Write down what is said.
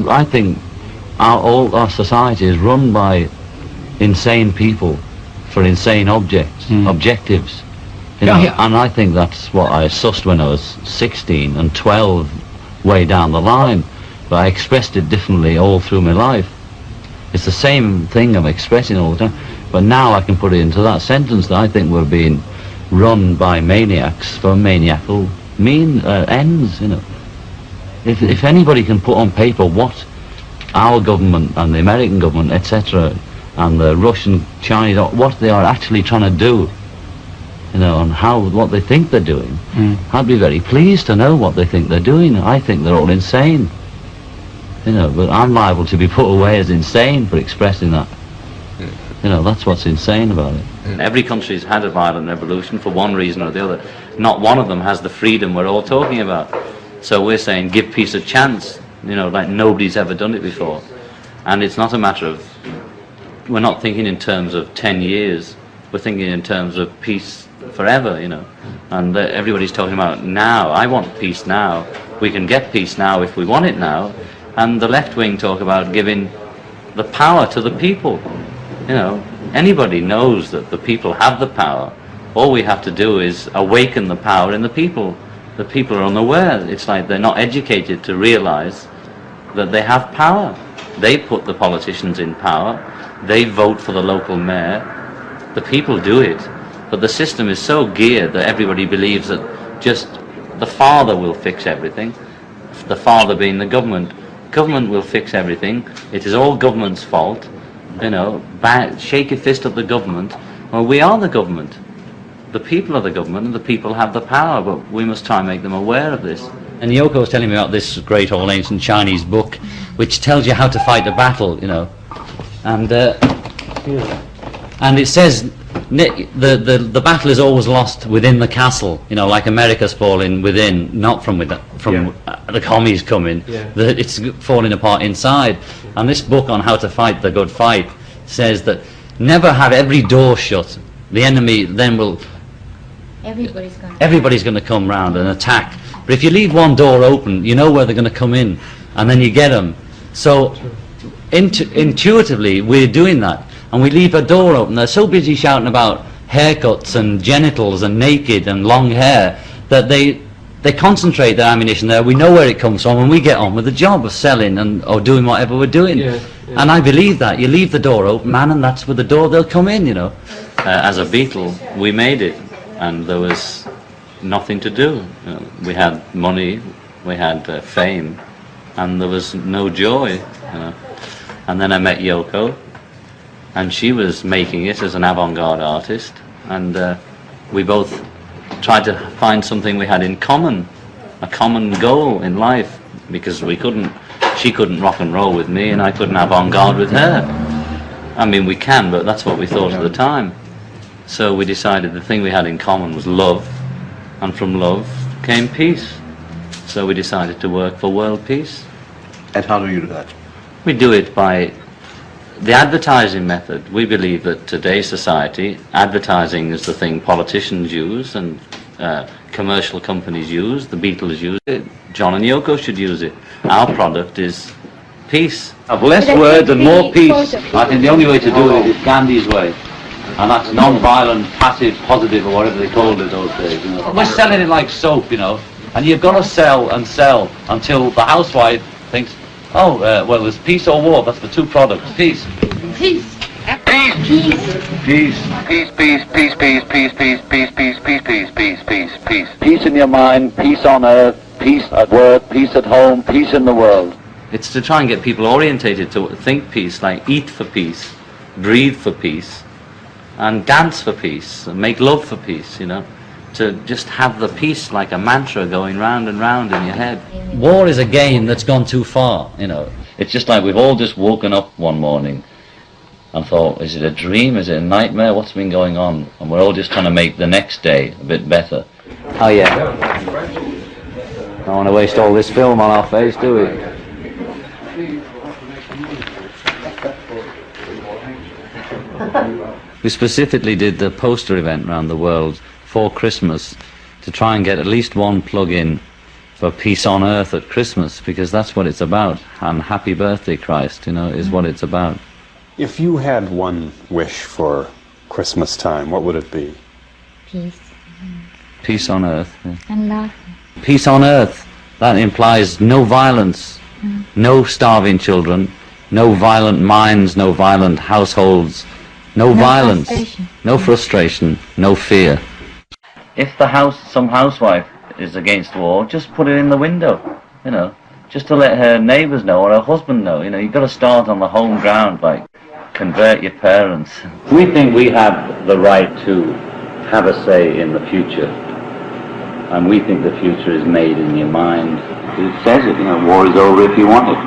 I think all our society is run by insane people for insane objectives. You know, and I think that's what I sussed when I was 16 and 12 way down the line, but I expressed it differently all through my life. It's the same thing I'm expressing all the time, but now I can put it into that sentence that I think we're being run by maniacs for maniacal ends, you know. If anybody can put on paper what our government and the American government, etc., and the Russian, Chinese, what they are actually trying to do, you know, and what they think they're doing, I'd be very pleased to know what they think they're doing. I think they're all insane, you know, but I'm liable to be put away as insane for expressing that. You know, that's what's insane about it. Every country's had a violent revolution for one reason or the other. Not one of them has the freedom we're all talking about. So we're saying give peace a chance, you know, like nobody's ever done it before. And it's not a matter of, we're not thinking in terms of 10 years, we're thinking in terms of peace forever, you know. And everybody's talking about now. I want peace now. We can get peace now if we want it now. And the left wing talk about giving the power to the people. You know, anybody knows that the people have the power. All we have to do is awaken the power in the people. The people are unaware. It's like they're not educated to realize that they have power. They put the politicians in power. They vote for the local mayor. The people do it. But the system is so geared that everybody believes that just the father will fix everything. The father being the government. Government will fix everything. It is all government's fault. You know, shake your fist at the government. Well, we are the government. The people are the government, and the people have the power, but we must try and make them aware of this. And Yoko was telling me about this great old ancient Chinese book, which tells you how to fight a battle, you know. And it says the battle is always lost within the castle, you know, like America's falling within, not from the commies coming. It's falling apart inside. And this book on how to fight the good fight says that never have every door shut. The enemy then will... Everybody's going to come round and attack. But if you leave one door open, you know where they're going to come in, and then you get them. So intuitively, we're doing that. And we leave a door open. They're so busy shouting about haircuts and genitals and naked and long hair that they concentrate their ammunition there. We know where it comes from, and we get on with the job of selling or doing whatever we're doing. And I believe that. You leave the door open, man, and that's where the door they'll come in, you know. As a Beatle, we made it, and there was nothing to do. You know, we had money, we had fame, and there was no joy, you know. And then I met Yoko, and she was making it as an avant-garde artist, and we both tried to find something we had in common, a common goal in life, because she couldn't rock and roll with me, and I couldn't avant-garde with her. I mean, we can, but that's what we thought at the time. So we decided the thing we had in common was love, and from love came peace. So we decided to work for world peace. And how do you do that? We do it by the advertising method. We believe that today's society, advertising is the thing politicians use and commercial companies use. The Beatles use it. John and Yoko should use it. Our product is peace. Of less words and more peace. I think the only way to do it is Gandhi's way. And that's non-violent, passive, positive, or whatever they called it those days. You know. We're selling it like soap, you know. And you've got to sell and sell until the housewife thinks, oh, well, there's peace or war. That's the two products. Peace. Peace. Peace. Peace. Peace, peace, peace, peace, peace, peace, peace, peace, peace, peace, peace, peace, peace. Peace in your mind, peace on earth, peace at work, peace at home, peace in the world. It's to try and get people orientated to think peace, like eat for peace, breathe for peace, and dance for peace, and make love for peace, you know. To just have the peace like a mantra going round and round in your head. War is a game that's gone too far, you know. It's just like we've all just woken up one morning and thought, is it a dream, is it a nightmare, what's been going on? And we're all just trying to make the next day a bit better. Oh yeah. Don't want to waste all this film on our face, do we? We specifically did the poster event around the world for Christmas to try and get at least one plug-in for peace on earth at Christmas, because that's what it's about. And happy birthday, Christ, is what it's about. If you had one wish for Christmas time, what would it be? Peace. Peace on earth. Yeah. And love. Peace on earth. That implies no violence, no starving children, no violent minds, no violent households, no violence, no frustration, no fear. If some housewife is against war, just put it in the window, just to let her neighbours know or her husband know. You've got to start on the home ground, like convert your parents. We think we have the right to have a say in the future, and we think the future is made in your mind. It says it, war is over if you want it.